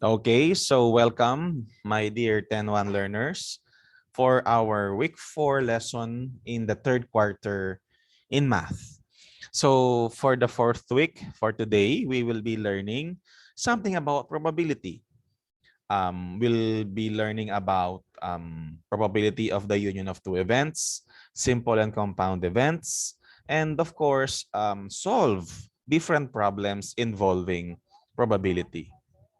Okay, so welcome, my dear 10-1 learners, for our week 4 lesson in the third quarter in math. So for the fourth week, for today, we will be learning something about probability. We'll be learning about probability of the union of two events, simple and compound events, and of course, solve different problems involving probability.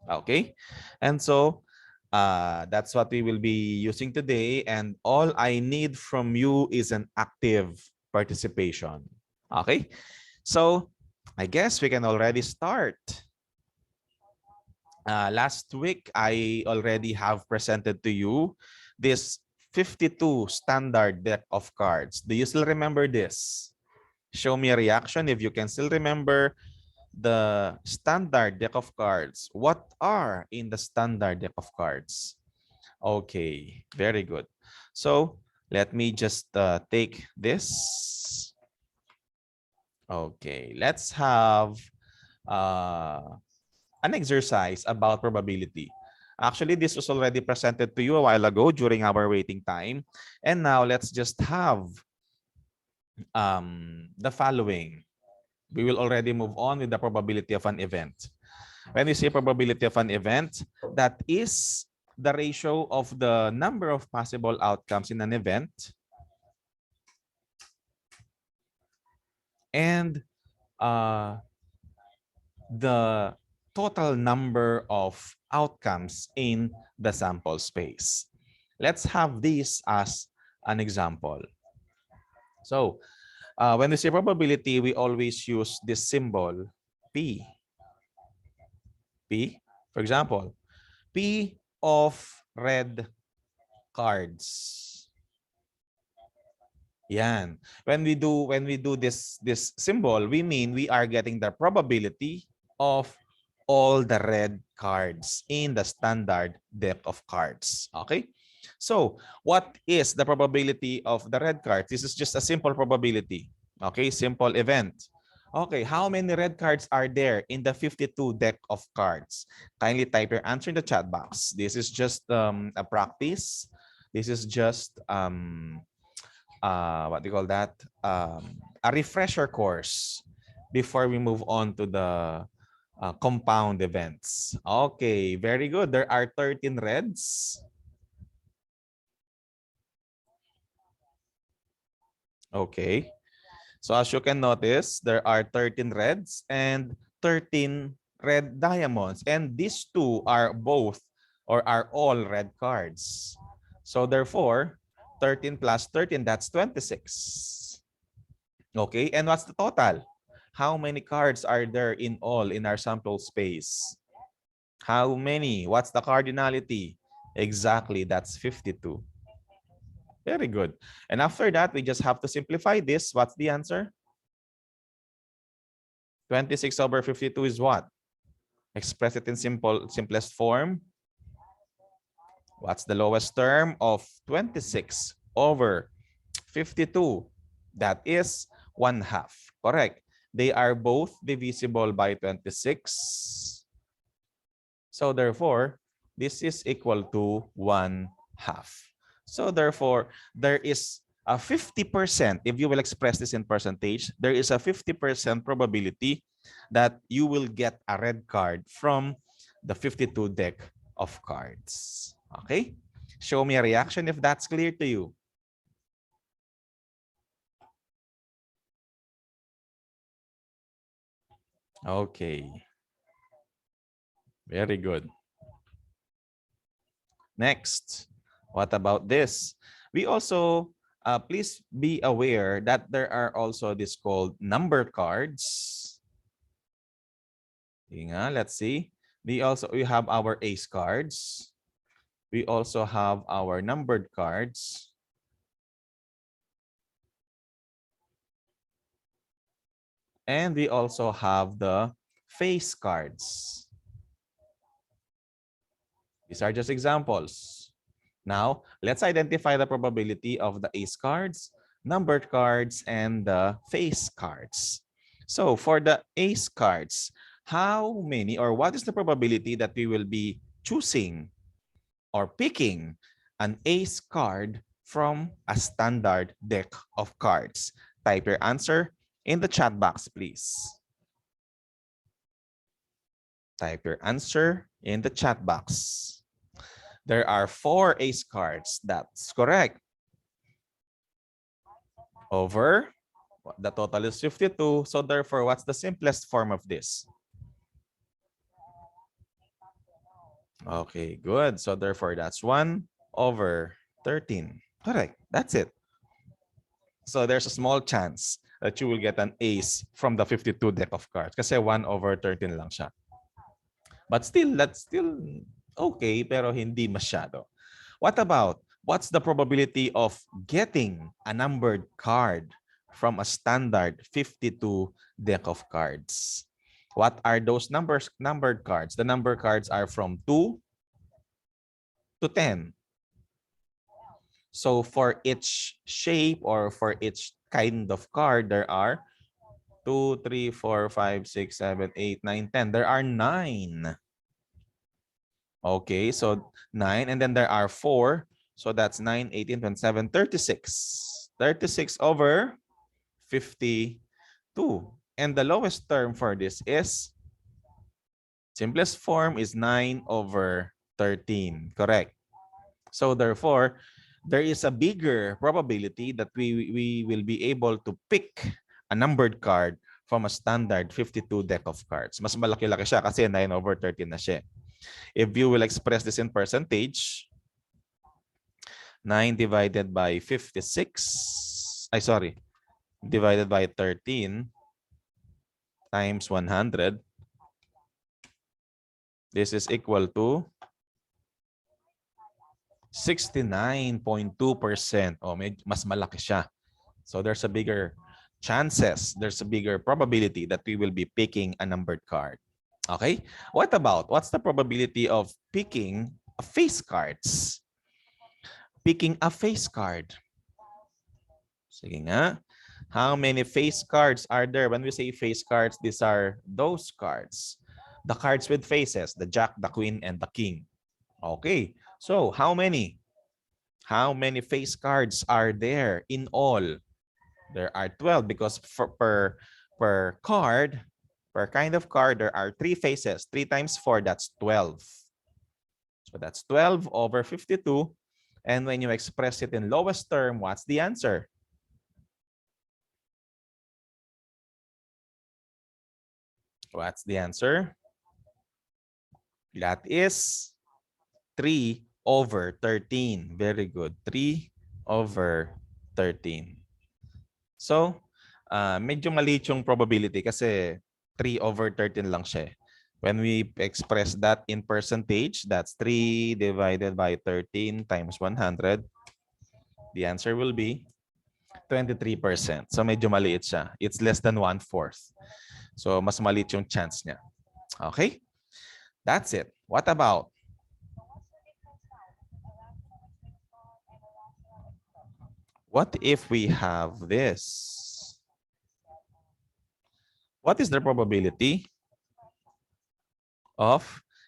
Okay, and so that's what we will be using today, and all I need from you is an active participation. Okay, so I guess we can already start. Last week, I already have presented to you this 52 standard deck of cards. Do you still remember this? Show me a reaction if you can still remember the standard deck of cards. What are in the standard deck of cards? Okay, very good. So let me just take this. Okay, let's have an exercise about probability. Actually, this was already presented to you a while ago during our waiting time. And now let's just have the following. We will already move on with the probability of an event. When we say probability of an event, that is the ratio of the number of possible outcomes in an event and the total number of outcomes in the sample space. Let's have this as an example. So when we say probability, we always use this symbol P. P, for example, P of red cards. Yan. When we do this symbol, we mean we are getting the probability of all the red cards in the standard depth of cards. Okay? So, what is the probability of the red cards? This is just a simple probability. Okay, simple event. Okay, how many red cards are there in the 52 deck of cards? Kindly type your answer in the chat box. This is just a practice. This is just what do you call that? A refresher course before we move on to the compound events. Okay, very good. There are 13 reds. Okay. So as you can notice, there are 13 reds and 13 red diamonds. And these two are both or are all red cards. So therefore, 13 plus 13, that's 26. Okay, and what's the total? How many cards are there in all in our sample space? How many? What's the cardinality? Exactly, that's 52. Very good. And after that, we just have to simplify this. What's the answer? 26 over 52 is what? Express it in simplest form. What's the lowest term of 26 over 52? That is 1/2. Correct. They are both divisible by 26. So therefore, this is equal to 1/2. So therefore, there is a 50%, if you will express this in percentage, there is a 50% probability that you will get a red card from the 52 deck of cards. Okay? Show me a reaction if that's clear to you. Okay. Very good. Next, what about this? We also, please be aware that there are also this called number cards. Let's see. We have our ace cards. We also have our numbered cards. And we also have the face cards. These are just examples. Now, let's identify the probability of the ace cards, numbered cards, and the face cards. So for the ace cards, how many or what is the probability that we will be choosing or picking an ace card from a standard deck of cards? Type your answer in the chat box, please. Type your answer in the chat box. There are 4 ace cards. That's correct. Over, the total is 52. So therefore, what's the simplest form of this? Okay, good. So therefore, that's 1 over 13. Correct. That's it. So there's a small chance that you will get an ace from the 52 deck of cards. Kasi 1 over 13 lang siya. But still, that's still okay, pero hindi masyado. What about, what's the probability of getting a numbered card from a standard 52 deck of cards? What are those numbered cards? The numbered cards are from 2 to 10. So for each shape or for each kind of card, there are 2, 3, 4, 5, 6, 7, 8, 9, 10. There are 9. Okay, so 9, and then there are 4. So that's 9, 18, 27, 36. 36 over 52. And the lowest term for this is, simplest form is 9 over 13. Correct. So therefore, there is a bigger probability that we will be able to pick a numbered card from a standard 52 deck of cards. Mas malaki-laki siya kasi 9 over 13 na siya. If you will express this in percentage, 9 divided by 56, divided by 13 times 100, this is equal to 69.2%. Oh, mas malaki siya. So there's a bigger chances, there's a bigger probability that we will be picking a numbered card. Okay? What's the probability of picking a face cards? Picking a face card. Sige nga. How many face cards are there? When we say face cards, these are those cards. The cards with faces, the jack, the queen, and the king. Okay. So how many? How many face cards are there in all? There are 12 because per card, per kind of card, there are 3 faces. 3 times 4, that's 12. So that's 12 over 52. And when you express it in lowest term, what's the answer? What's the answer? That is 3 over 13. Very good. 3 over 13. So, medyo maliit yung probability kasi 3 over 13 lang siya. When we express that in percentage, that's 3 divided by 13 times 100. The answer will be 23%. So, medyo maliit siya. It's less than 1/4. So, mas maliit yung chance niya. Okay? That's it. What about? What if we have this? What is the probability of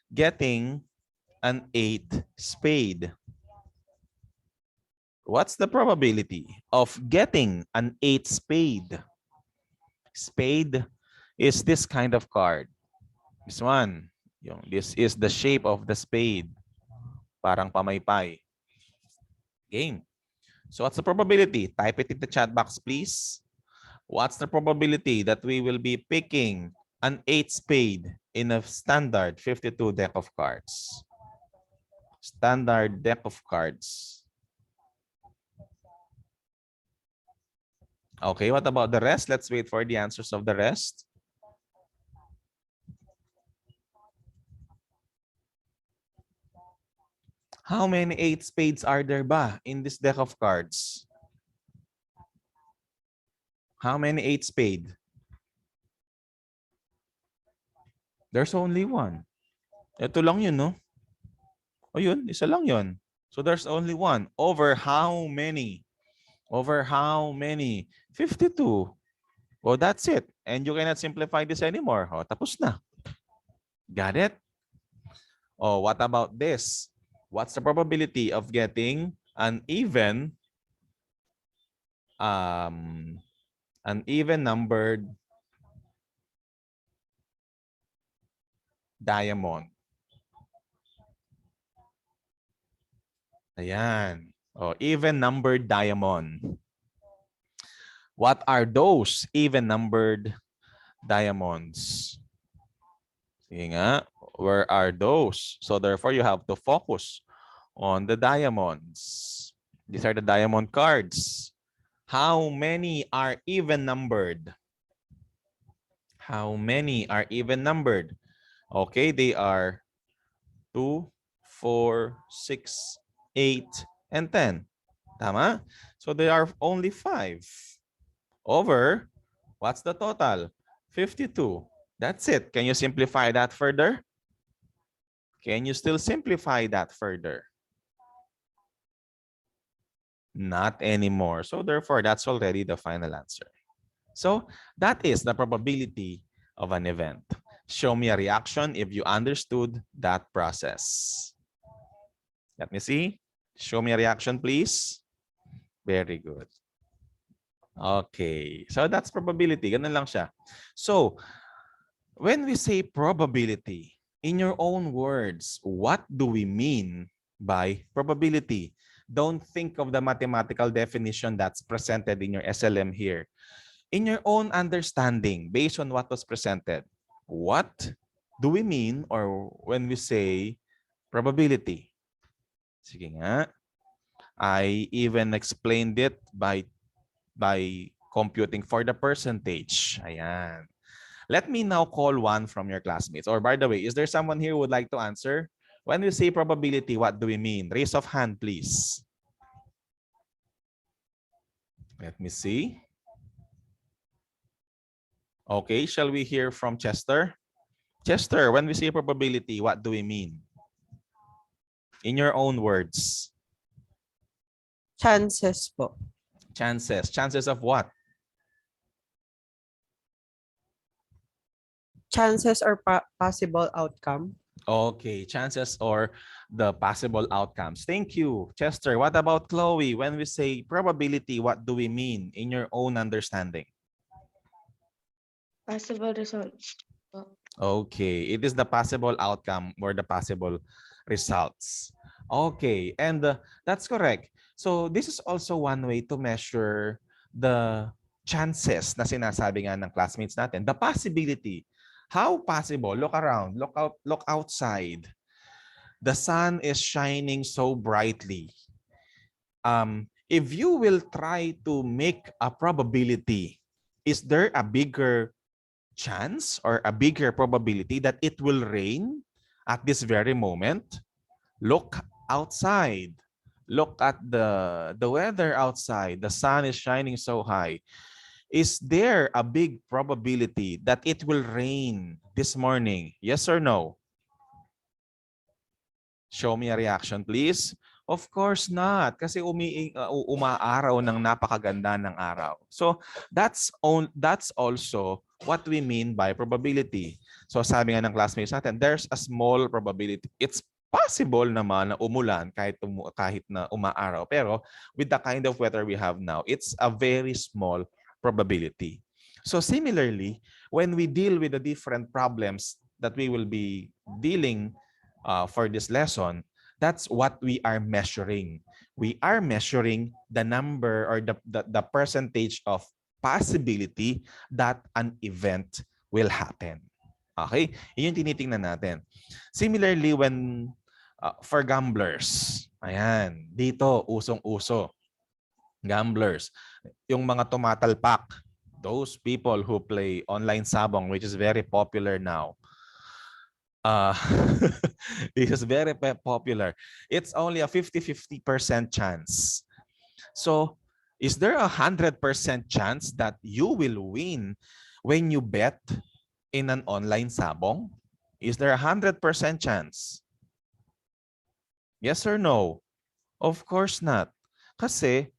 getting an 8 spade? What's the probability of getting an 8 spade? Spade is this kind of card. This one. This is the shape of the spade. Parang pamaypay. Game. So what's the probability? Type it in the chat box, please. What's the probability that we will be picking an 8 spade in a standard 52 deck of cards? Standard deck of cards. Okay, what about the rest? Let's wait for the answers of the rest. How many 8 spades are there ba in this deck of cards? How many 8 spades? There's only one. Ito lang yun, no? O yun, isa lang yun. So there's only one. Over how many? Over how many? 52. Well, that's it. And you cannot simplify this anymore. O, tapos na. Got it? Oh, what about this? What's the probability of getting um, an even numbered diamond? Ayan. Oh, even numbered diamond. What are those even numbered diamonds? Sige nga, where are those? So therefore, you have to focus on the diamonds. These are the diamond cards. How many are even numbered? How many are even numbered? Okay, they are 2, 4, 6, 8, and 10. Tama? So there are only 5. Over, what's the total? 52. That's it. Can you simplify that further? Can you still simplify that further? Not anymore. So therefore, that's already the final answer. So that is the probability of an event. Show me a reaction if you understood that process. Let me see. Show me a reaction, please. Very good. Okay. So that's probability. Ganun lang siya. So when we say probability, in your own words, what do we mean by probability? Don't think of the mathematical definition that's presented in your SLM here. In your own understanding, based on what was presented, what do we mean or when we say probability? Sige nga. I even explained it by computing for the percentage. Ayan. Let me now call one from your classmates. Or by the way, is there someone here who would like to answer? When we say probability, what do we mean? Raise of hand, please. Let me see. Okay, shall we hear from Chester? Chester, when we say probability, what do we mean? In your own words. Chances po. Chances. Chances of what? Chances or possible outcome. Okay, chances or the possible outcomes. Thank you, Chester. What about Chloe? When we say probability, what do we mean in your own understanding? Possible results. Okay, it is the possible outcome or the possible results. Okay, and that's correct. So this is also one way to measure the chances na sinasabi nga ng classmates natin. The possibility. How possible? Look around, look outside. The sun is shining so brightly. If you will try to make a probability, is there a bigger chance or a bigger probability that it will rain at this very moment? Look outside. Look at the weather outside. The sun is shining so high. Is there a big probability that it will rain this morning? Yes or no? Show me a reaction, please. Of course not. Kasi umaaraw ng napakaganda ng araw. So that's also what we mean by probability. So sabi nga ng classmates natin, there's a small probability. It's possible naman na umulan kahit na umaaraw. Pero with the kind of weather we have now, it's a very small probability. So similarly, when we deal with the different problems that we will be dealing for this lesson, that's what we are measuring. We are measuring the number or the percentage of possibility that an event will happen. Okay? Yun yung tinitingnan natin. Similarly, when for gamblers, ayan, dito, usong-uso. Gamblers. Yung mga tumatalpak, those people who play online sabong, which is very popular now. This is very popular. It's only a 50-50% chance. So, is there 100% chance that you will win when you bet in an online sabong? Is there 100% chance? Yes or no? Of course not. Kasi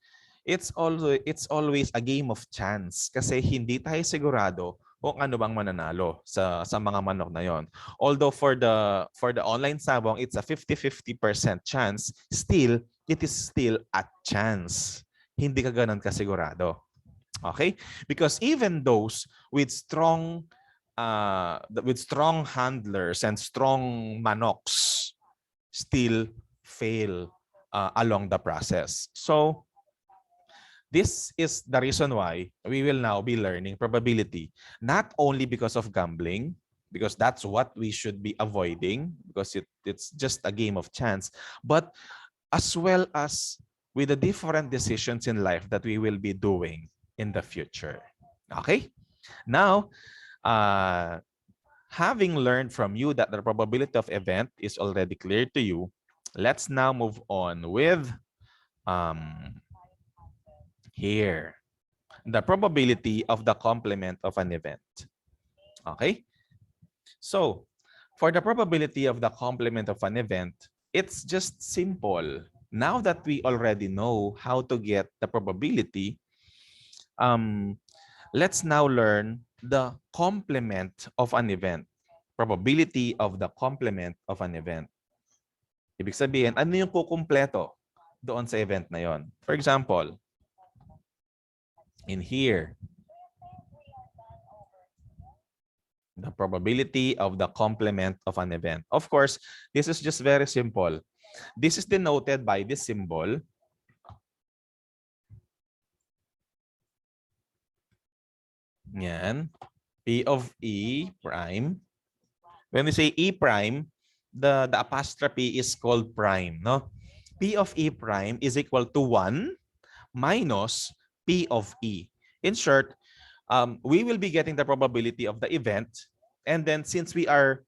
it's always a game of chance. Kasi hindi tayo sigurado kung ano bang mananalo sa mga manok na yon. Although for the online sabong, it's a 50-50% chance, still, it is still a chance. Hindi ka ganun kasigurado. Okay? Because even those with strong handlers and strong manoks still fail along the process. So this is the reason why we will now be learning probability, not only because of gambling, because that's what we should be avoiding, because it's just a game of chance, but as well as with the different decisions in life that we will be doing in the future. Okay? Now, uh, having learned from you that the probability of event is already clear to you, let's now move on with um, here, the probability of the complement of an event. Okay? So, for the probability of the complement of an event, it's just simple. Now that we already know how to get the probability, um, let's now learn the complement of an event. Probability of the complement of an event. Ibig sabihin, ano yung kukumpleto doon sa event na yon? For example, in here, the probability of the complement of an event. Of course, this is just very simple. This is denoted by this symbol. Yan. P of E prime. When we say E prime, the apostrophe is called prime, no? P of E prime is equal to 1 minus P of E. In short, we will be getting the probability of the event. And then since we are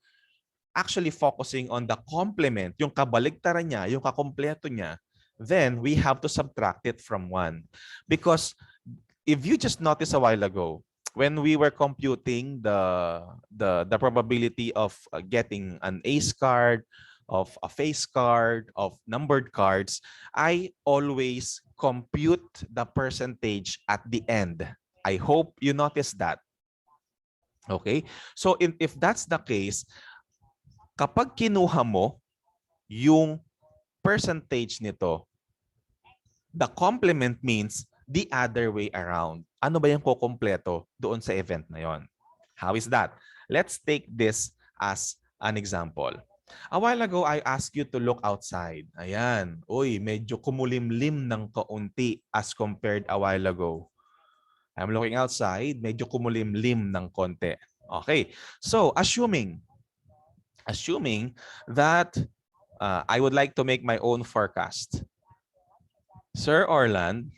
actually focusing on the complement, yung kabaligtaran niya, yung kakompleto niya, then we have to subtract it from 1. Because if you just noticed a while ago, when we were computing the probability of getting an ace card, of a face card, of numbered cards, I always compute the percentage at the end. I hope you noticed that. Okay? So if that's the case, kapag kinuha mo yung percentage nito, the complement means the other way around. Ano ba yung kukumpleto doon sa event na yon? How is that? Let's take this as an example. A while ago, I asked you to look outside. Ayan. Uy, medyo kumulimlim ng kaunti as compared a while ago. I'm looking outside, medyo kumulimlim ng konti. Okay. So, assuming that I would like to make my own forecast. Sir Orland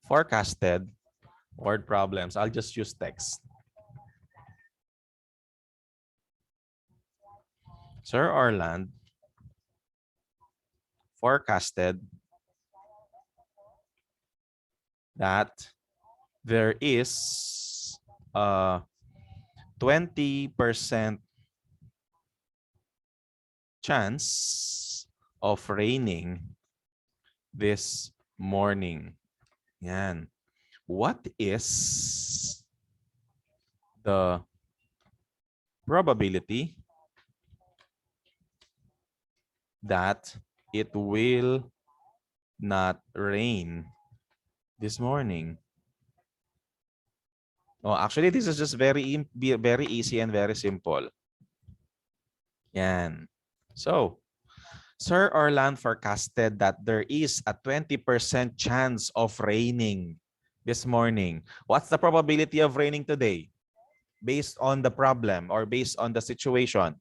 forecasted word problems. I'll just use text. Sir Orland forecasted that there is a 20% chance of raining this morning. Yan. What is the probability that it will not rain this morning? Oh, actually, this is just very easy and very simple. Yan. So, Sir Orland forecasted that there is a 20% chance of raining this morning. What's the probability of raining today? Based on the problem or based on the situation.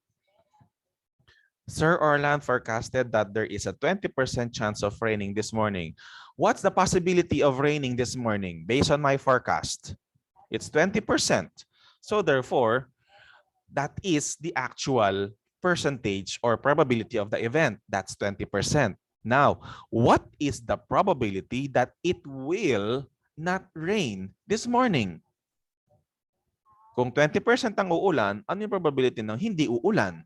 Sir Orland forecasted that there is a 20% chance of raining this morning. What's the possibility of raining this morning based on my forecast? It's 20%. So therefore, that is the actual percentage or probability of the event. That's 20%. Now, what is the probability that it will not rain this morning? Kung 20% ang uulan, ano yung probability ng hindi uulan?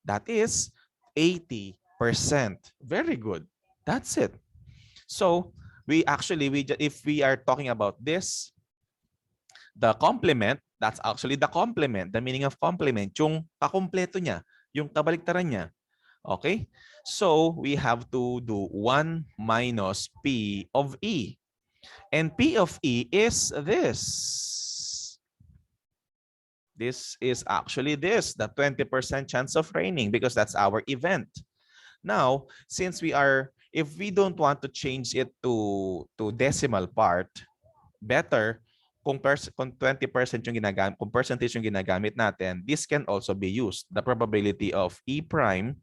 That is 80%. Very good. That's it. So, if we are talking about this, The complement, that's actually the complement. The meaning of complement, yung kakumpleto niya, yung kabaliktaran niya. Okay? So, we have to do 1 minus P of E. And P of E is this. This is actually this, the 20% chance of raining, because that's our event. Now, since if we don't want to change it to decimal part, better kung 20% yung ginagamit, kung percentage yung ginagamit natin, this can also be used. The probability of E prime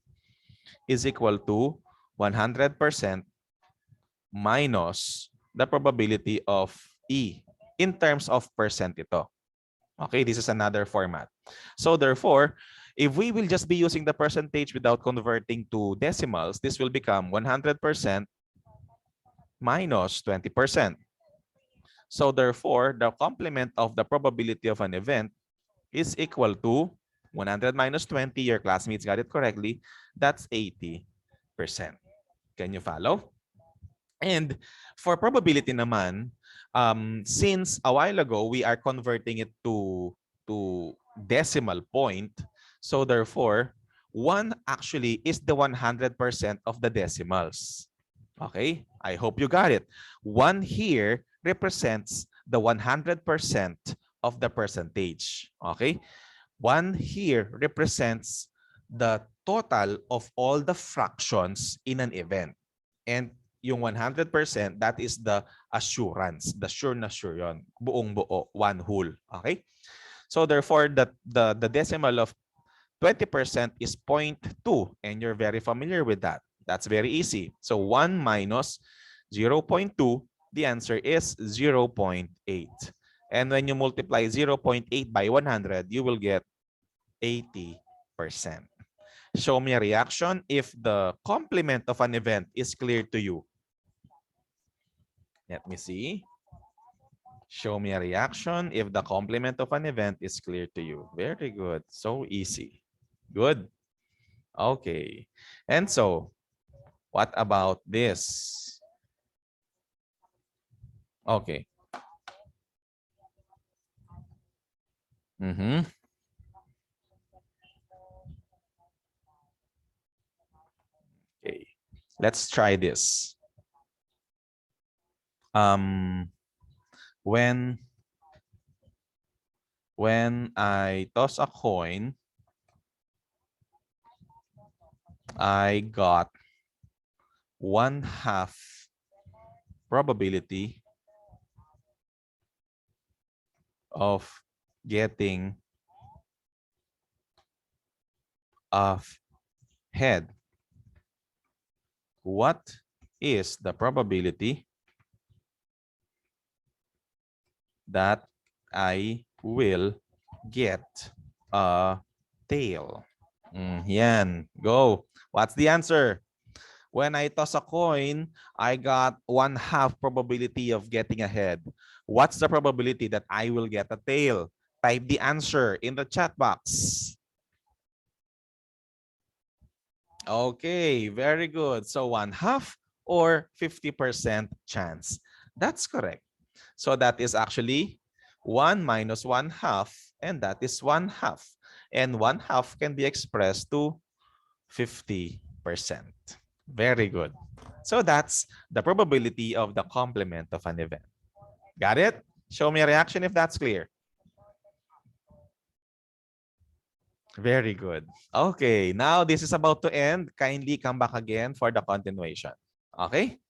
is equal to 100% minus the probability of E in terms of percent ito. Okay, this is another format. So therefore, if we will just be using the percentage without converting to decimals, this will become 100% minus 20%. So therefore, the complement of the probability of an event is equal to 100 minus 20. Your classmates got it correctly. That's 80%. Can you follow? And for probability naman, since a while ago, we are converting it to decimal point. So therefore, 1 actually is the 100% of the decimals. Okay, I hope you got it. 1 here represents the 100% of the percentage. Okay, 1 here represents the total of all the fractions in an event. And yung 100%, that is the assurance. The sure na sure yun. Buong buo, one whole. Okay? So therefore, the decimal of 20% is 0.2. And you're very familiar with that. That's very easy. So 1 minus 0.2, the answer is 0.8. And when you multiply 0.8 by 100, you will get 80%. Show me a reaction if the complement of an event is clear to you. Let me see. Show me a reaction if the complement of an event is clear to you. Very good. So easy. Good. Okay. And so, what about this? Okay. Okay. Let's try this. When I toss a coin, I got 1/2 probability of getting a head. What is the probability that I will get a tail? Yan. Go. What's the answer? When I toss a coin, I got 1/2 probability of getting a head. What's the probability that I will get a tail? Type the answer in the chat box. Okay, very good. So 1/2 or 50% chance. That's correct. So that is actually 1 minus 1/2, and that is 1/2. And 1/2 can be expressed to 50%. Very good. So that's the probability of the complement of an event. Got it? Show me a reaction if that's clear. Very good. Okay, now this is about to end. Kindly come back again for the continuation. Okay?